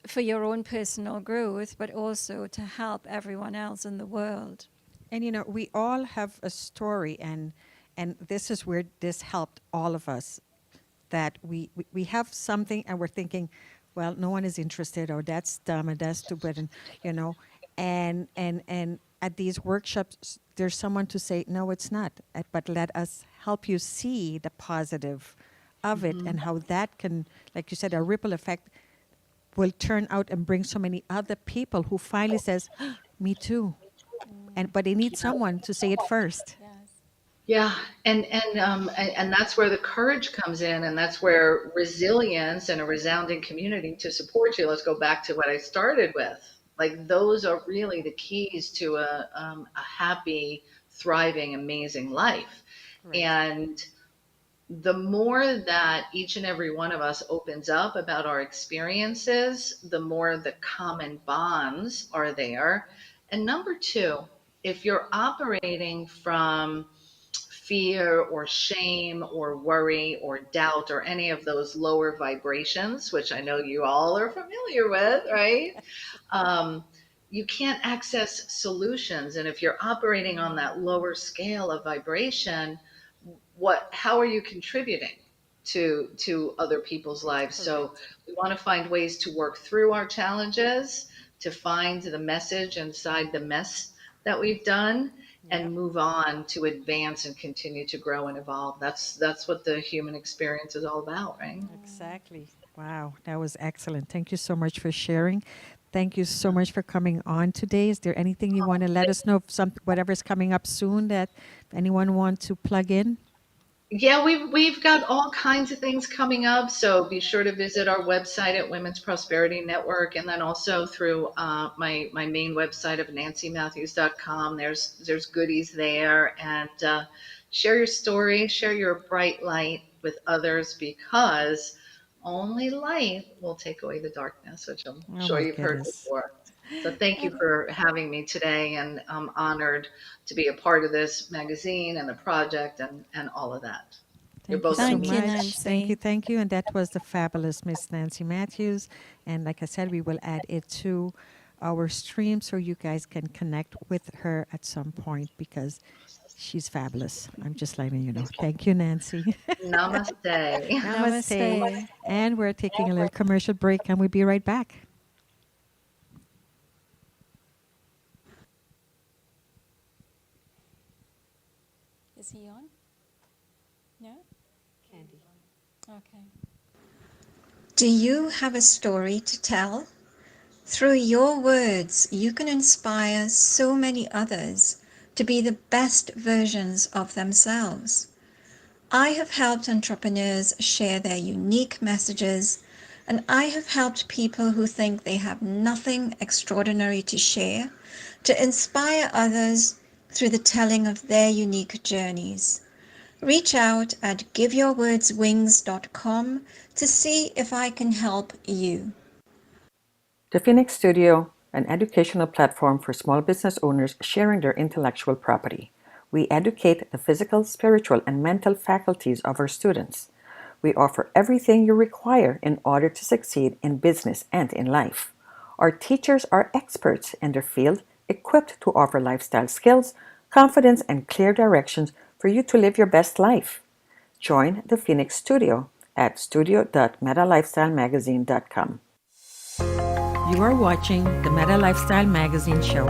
For your own personal growth, but also to help everyone else in the world. And we all have a story, and this is where this helped all of us. That we have something, and we're thinking, well, no one is interested, or that's dumb, and that's stupid, and and at these workshops, there's someone to say, no, it's not, but let us help you see the positive of it, and how that can, like you said, a ripple effect will turn out and bring so many other people who finally says, me too. But they need someone to say it first. Yeah, and that's where the courage comes in, and that's where resilience and a resounding community to support you. Let's go back to what I started with. Like those are really the keys to a happy, thriving, amazing life. Right. And the more that each and every one of us opens up about our experiences, the more the common bonds are there. And number two, if you're operating from fear or shame or worry or doubt or any of those lower vibrations, which I know you all are familiar with, right? You can't access solutions. And if you're operating on that lower scale of vibration, how are you contributing to other people's lives? So we want to find ways to work through our challenges, to find the message inside the mess that we've done, and move on to advance and continue to grow and evolve. That's what the human experience is all about, right? Exactly. Wow, that was excellent. Thank you so much for sharing. Thank you so much for coming on today. Is there anything you want to let us know of whatever's coming up soon that anyone want to plug in? Yeah, we've got all kinds of things coming up, so be sure to visit our website at Women's Prosperity Network, and then also through my main website of nancymatthews.com. There's goodies there, and share your story, share your bright light with others, because only light will take away the darkness, which I'm Oh sure my you've heard goodness. before. So thank you for having me today, and I'm honored to be a part of this magazine and the project and all of that. You're Thank you both so Thank you, much. Nancy. Thank you, thank you. And that was the fabulous Miss Nancy Matthews. And like I said, we will add it to our stream so you guys can connect with her at some point, because she's fabulous. I'm just letting you know. Thank you, Nancy. Namaste. Namaste. Namaste. And we're taking a little commercial break, and we'll be right back. Is he on? No? Candy. Okay. Do you have a story to tell? Through your words, you can inspire so many others to be the best versions of themselves. I have helped entrepreneurs share their unique messages, and I have helped people who think they have nothing extraordinary to share to inspire others through the telling of their unique journeys. Reach out at giveyourwordswings.com to see if I can help you. The Phoenix Studio, an educational platform for small business owners sharing their intellectual property. We educate the physical, spiritual, and mental faculties of our students. We offer everything you require in order to succeed in business and in life. Our teachers are experts in their field, equipped to offer lifestyle skills, confidence, and clear directions for you to live your best life. Join the Phoenix Studio at studio.metalifestylemagazine.com. You are watching the Meta Lifestyle Magazine show,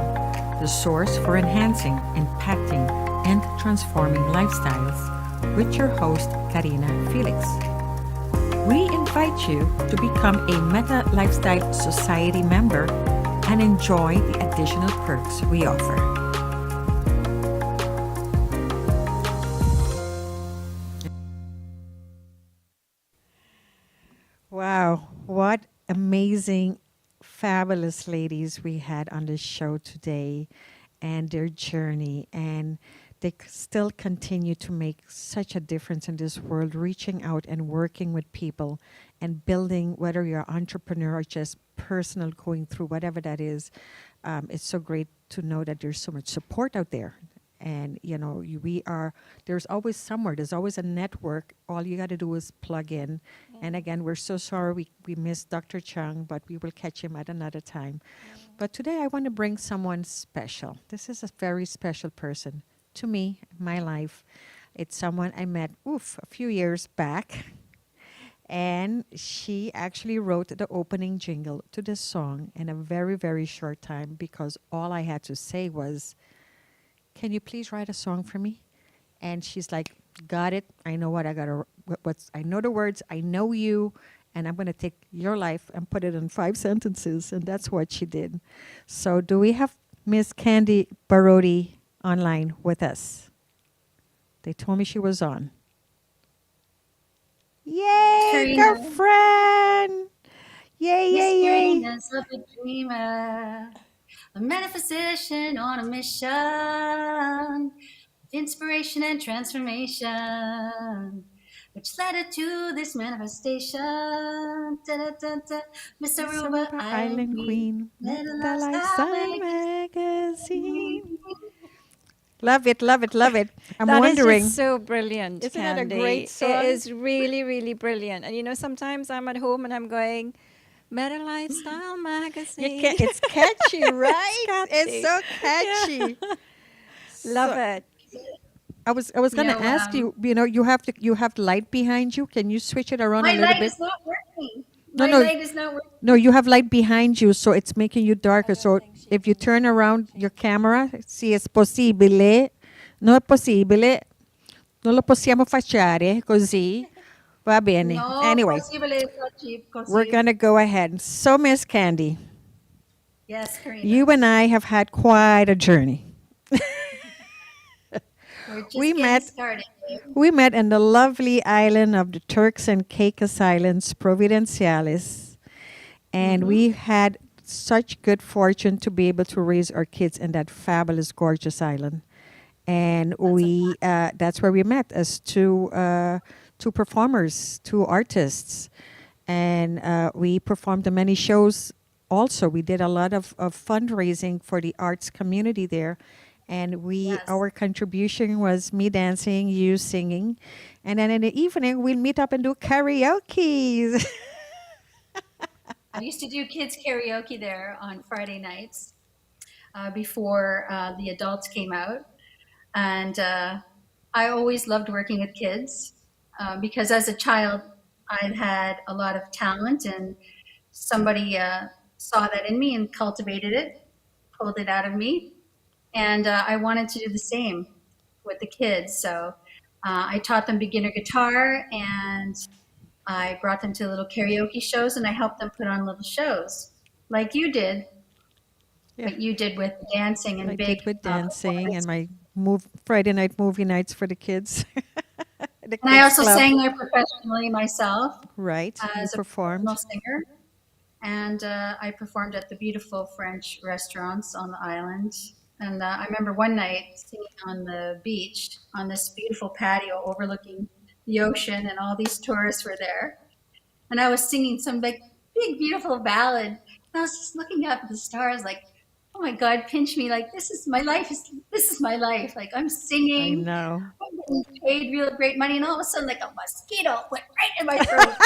the source for enhancing, impacting, and transforming lifestyles, with your host, Karina Felix. We invite you to become a Meta Lifestyle Society member and enjoy the additional perks we offer. Wow, what amazing, fabulous ladies we had on the show today and their journey. And they still continue to make such a difference in this world, reaching out and working with people and building, whether you're an entrepreneur or just personal, going through whatever that is. It's so great to know that there's so much support out there. And, you know, there's always somewhere, there's always a network. All you got to do is plug in. And again, we're so sorry we missed Dr. Chung, but we will catch him at another time. But today I want to bring someone special. This is a very special person to me, my life. It's someone I met, a few years back. And she actually wrote the opening jingle to this song in a very, very short time, because all I had to say was, can you please write a song for me? And she's like, got it. I know what I got to, I know the words, I know you, and I'm going to take your life and put it in 5 sentences. And that's what she did. So do we have Miss Candy Barodi online with us? They told me she was on. Yay, Karina. girlfriend! Yay, yay, yay. Karina's a big dreamer, a metaphysician on a mission, inspiration and transformation, which led her to this manifestation. Da-da-da-da. Miss Aruba, Island Queen, Meta Meta Lifestyle Lifestyle Magazine. Love it, love it, love it. I'm That is wondering. just so brilliant, Isn't that a Candy. great song? It is really, really brilliant. And you know, sometimes I'm at home and I'm going, Meta Lifestyle Magazine. It's catchy, right? catchy. It's so catchy. Love it. I was going to ask you. You know, you have light behind you. Can you switch it around a My little light bit? is not working. No, My no. light is not working. No, you have light behind you, so it's making you darker. So if you turn around your camera, sì, è possibile. Non è possibile. Non lo possiamo fare così. Va bene. No, Anyway, possible is not cheap, we're going to go ahead. So, Miss Candy, Yes, Karina. you and I have had quite a journey. We're just we getting met- started. We met in the lovely island of the Turks and Caicos Islands, Providenciales. And we had such good fortune to be able to raise our kids in that fabulous, gorgeous island. And that's where we met as two performers, two artists. And we performed in many shows also. We did a lot of fundraising for the arts community there. And our contribution was me dancing, you singing. And then in the evening, we'll meet up and do karaoke. I used to do kids karaoke there on Friday nights before the adults came out. And I always loved working with kids because as a child, I'd had a lot of talent, and somebody saw that in me and cultivated it, pulled it out of me. And I wanted to do the same. with the kids. So I taught them beginner guitar, and I brought them to little karaoke shows, and I helped them put on little shows like you did, Yeah, what you did with dancing I and big did with dancing and performance. my Friday night movie nights for the kids, the And I kids also club. sang there professionally myself Right, you as a professional performed. singer. And I performed at the beautiful French restaurants on the island. And I remember one night singing on the beach on this beautiful patio overlooking the ocean, and all these tourists were there. And I was singing some big beautiful ballad. And I was just looking up at the stars, like, oh my God, pinch me! Like this is my life. This is my life. Like I'm I singing, know. I'm getting paid real great money, and all of a sudden, like a mosquito went right in my throat.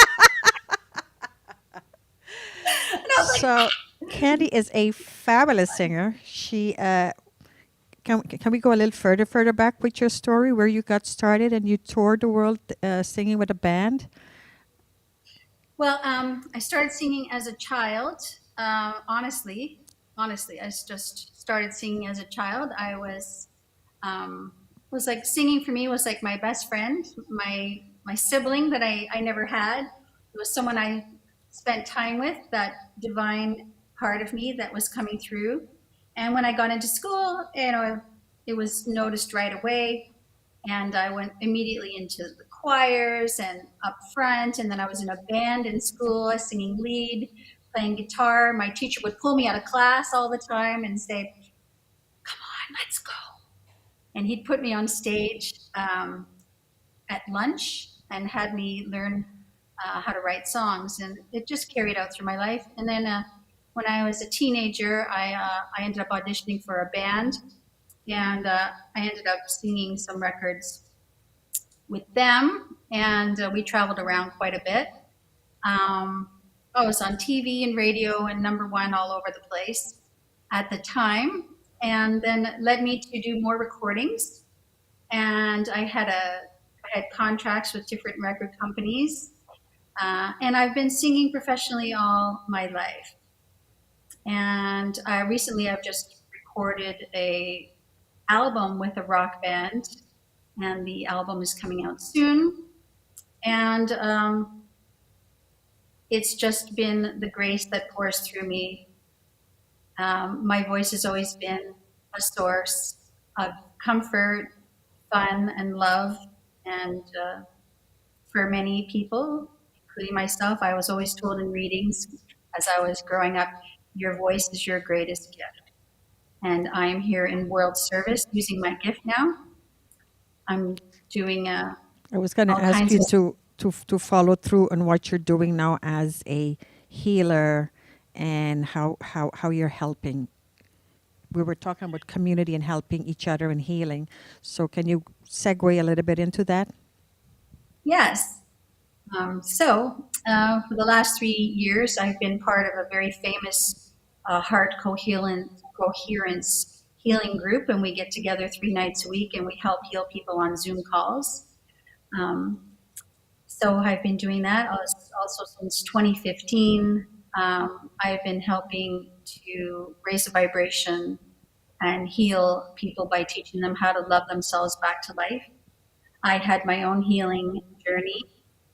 And I was like, So Candy is a fabulous singer. She can we go a little further back with your story where you got started and you toured the world singing with a band? well, I started singing as a child. Honestly, I just started singing as a child. I was like singing for me was like my best friend, my sibling that I never had. It was someone I spent time with, that divine part of me that was coming through. And when I got into school, it was noticed right away. And I went immediately into the choirs and up front. And then I was in a band in school, singing lead, playing guitar. My teacher would pull me out of class all the time and say, "Come on, let's go." And he'd put me on stage at lunch and had me learn how to write songs. And it just carried out through my life. And then when I was a teenager, I ended up auditioning for a band, and I ended up singing some records with them, and we traveled around quite a bit. Um, I was on TV and radio and number one all over the place at the time, and then it led me to do more recordings. And I had contracts with different record companies, and I've been singing professionally all my life. And recently, I've just recorded a album with a rock band, and the album is coming out soon. And it's just been the grace that pours through me. My voice has always been a source of comfort, fun, and love. And for many people, including myself, I was always told in readings as I was growing up, your voice is your greatest gift. And I am here in world service using my gift now. I'm doing I was going to all ask kinds you of. to follow through on what you're doing now as a healer and how you're helping. We were talking about community and helping each other and healing. So can you segue a little bit into that? Yes. For the last 3 years, I've been part of a very famous heart coherence healing group, and we get together 3 nights a week and we help heal people on Zoom calls. Um, so I've been doing that also since 2015. I've been helping to raise the vibration and heal people by teaching them how to love themselves back to life. I had my own healing journey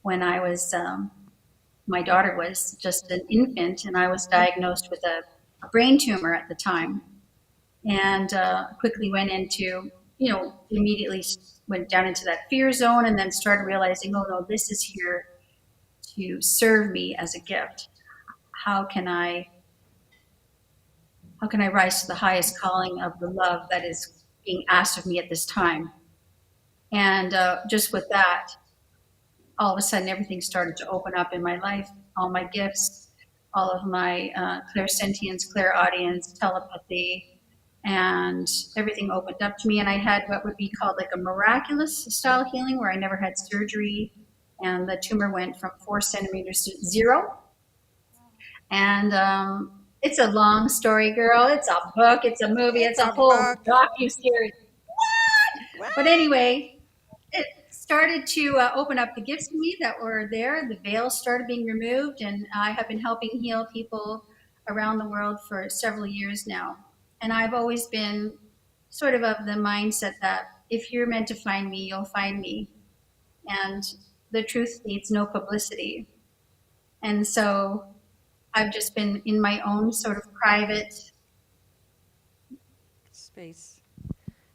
when I was, my daughter was just an infant, and I was diagnosed with a brain tumor at the time, and quickly went into, immediately went down into that fear zone, and then started realizing, oh no, this is here to serve me as a gift. How can I rise to the highest calling of the love that is being asked of me at this time? And just with that, all of a sudden, everything started to open up in my life. All my gifts, all of my clairsentience, clairaudience, telepathy, and everything opened up to me. And I had what would be called like a miraculous style healing, where I never had surgery, and the tumor went from 4 centimeters to 0. And it's a long story, girl. It's a book, it's a movie, it's a whole docu-series. What? But anyway, it started to open up the gifts to me that were there. The veils started being removed, and I have been helping heal people around the world for several years now. And I've always been sort of the mindset that if you're meant to find me, you'll find me. And the truth needs no publicity. And so I've just been in my own sort of private Space.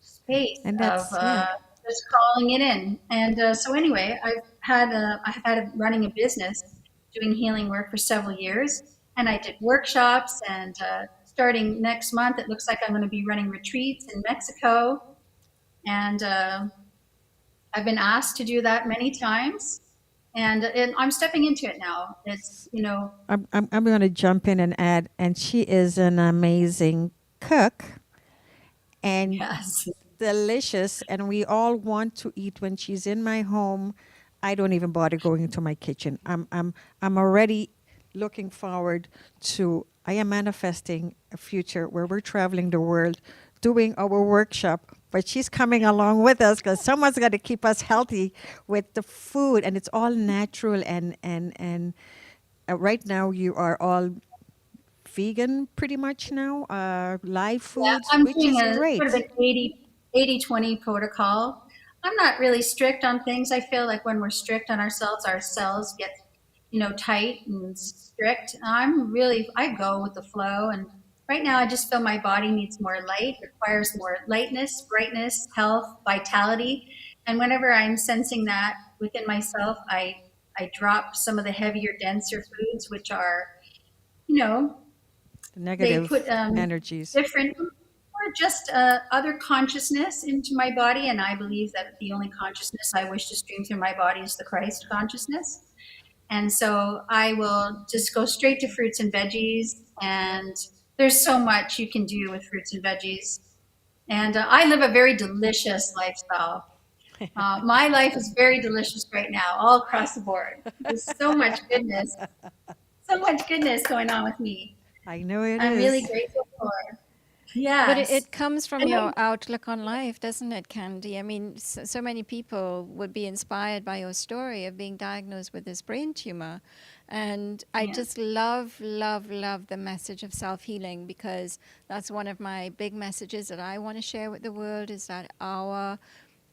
space And of that's, yeah. just calling it in. And so anyway, I've had running a business doing healing work for several years, and I did workshops. And starting next month, it looks like I'm going to be running retreats in Mexico. And I've been asked to do that many times, and I'm stepping into it now. It's, you know, I'm going to jump in and add, and she is an amazing cook and yes. delicious, and we all want to eat when she's in my home. I don't even bother going into my kitchen. I'm already looking forward to. I am manifesting a future where we're traveling the world, doing our workshop. But she's coming along with us because someone's got to keep us healthy with the food, and it's all natural. And right now you are all vegan, pretty much now. Live Yeah, foods, I'm which doing is a great. sort of an 80-20 protocol. I'm not really strict on things. I feel like when we're strict on ourselves, our cells get, you know, tight and strict. I go with the flow. And right now I just feel my body needs more light, requires more lightness, brightness, health, vitality. And whenever I'm sensing that within myself, I drop some of the heavier, denser foods, which are, you know, they Negative put energies. different or just other consciousness into my body. And I believe that the only consciousness I wish to stream through my body is the Christ consciousness. And so I will just go straight to fruits and veggies. And there's so much you can do with fruits and veggies. And I live a very delicious lifestyle. My life is very delicious right now, all across the board. There's so much goodness going on with me. I know it I'm is. really grateful for. Yes. But it comes from And your outlook on life, doesn't it, Candy? I mean, so many people would be inspired by your story of being diagnosed with this brain tumor. And I Yeah. just love the message of self-healing, because that's one of my big messages that I want to share with the world, is that our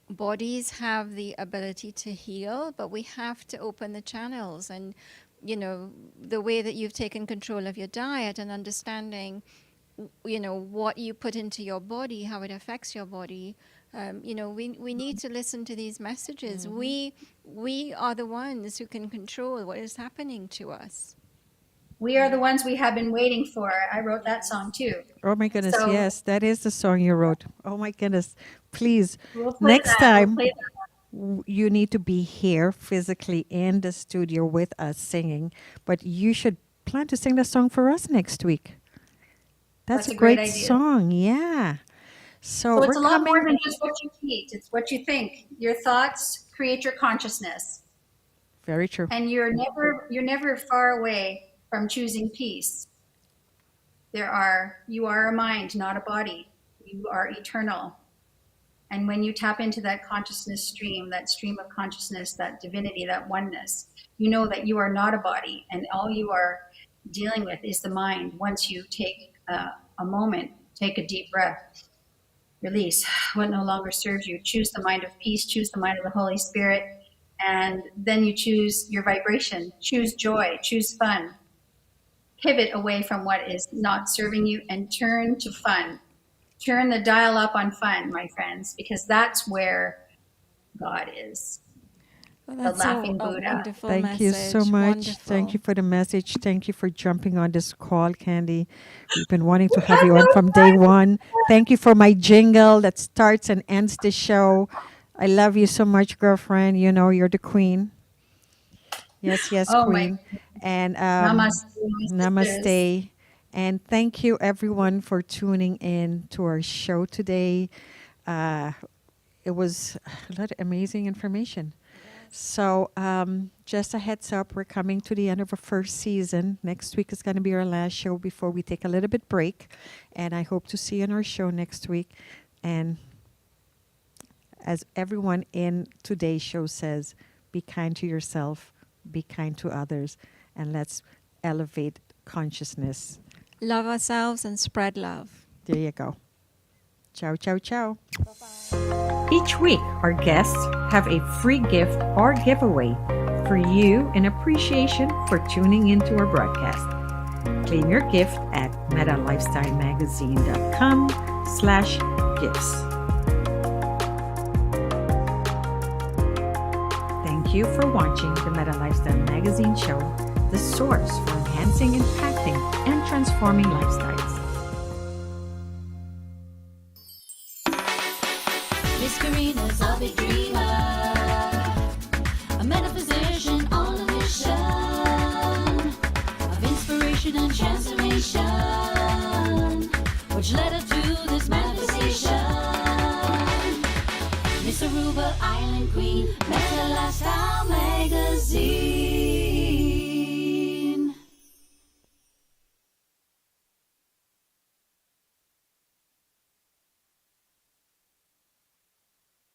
bodies have the ability to heal, but we have to open the channels. And, you know, the way that you've taken control of your diet and understanding, you know, what you put into your body, how it affects your body. You know, we need to listen to these messages. We are the ones who can control what is happening to us. we are the ones we have been waiting for. I wrote that song too. Oh my goodness, So- yes, that is the song you wrote. Oh my goodness. Please, We'll play next that. time We'll play that. you need to be here physically in the studio with us singing, but you should plan to sing the song for us next week. That's a great idea. song, yeah. So So it's we're a lot more coming. than just what you eat. It's what you think. Your thoughts create your consciousness. Very true. And you're never far away from choosing peace. You are a mind, not a body. You are eternal. And when you tap into that consciousness stream, that stream of consciousness, that divinity, that oneness, you know that you are not a body, and all you are dealing with is the mind. Once you take a moment, take a deep breath, release what no longer serves you, choose the mind of peace, choose the mind of the Holy Spirit, and then you choose your vibration, choose joy, choose fun. Pivot away from what is not serving you and turn to fun. Turn the dial up on fun, my friends, because that's where God is. Well, The that's laughing a Buddha. wonderful Thank message. you so much. Wonderful. Thank you for the message. Thank you for jumping on this call, Candy. We've been wanting to have you on from day one. Thank you for my jingle that starts and ends the show. I love you so much, girlfriend. You know, you're the queen. Yes, yes, Oh, my queen. And Namaste, my sisters. namaste. And thank you, everyone, for tuning in to our show today. It was a lot of amazing information. So just a heads up, we're coming to the end of our first season. Next week is going to be our last show before we take a little bit break. And I hope to see you on our show next week. And as everyone in today's show says, be kind to yourself, be kind to others, and let's elevate consciousness. Love ourselves and spread love. There you go. Ciao, ciao, ciao. Each week, our guests have a free gift or giveaway for you in appreciation for tuning into our broadcast. Claim your gift at metalifestylemagazine.com/gifts. Thank you for watching the Meta Lifestyle Magazine show, the source for enhancing, impacting, and transforming lifestyles. Miss Karina's a big dreamer, a metaphysician on a mission of inspiration and transformation, which led her to this manifestation. Miss Aruba Island Queen, Meta Lifestyle Magazine.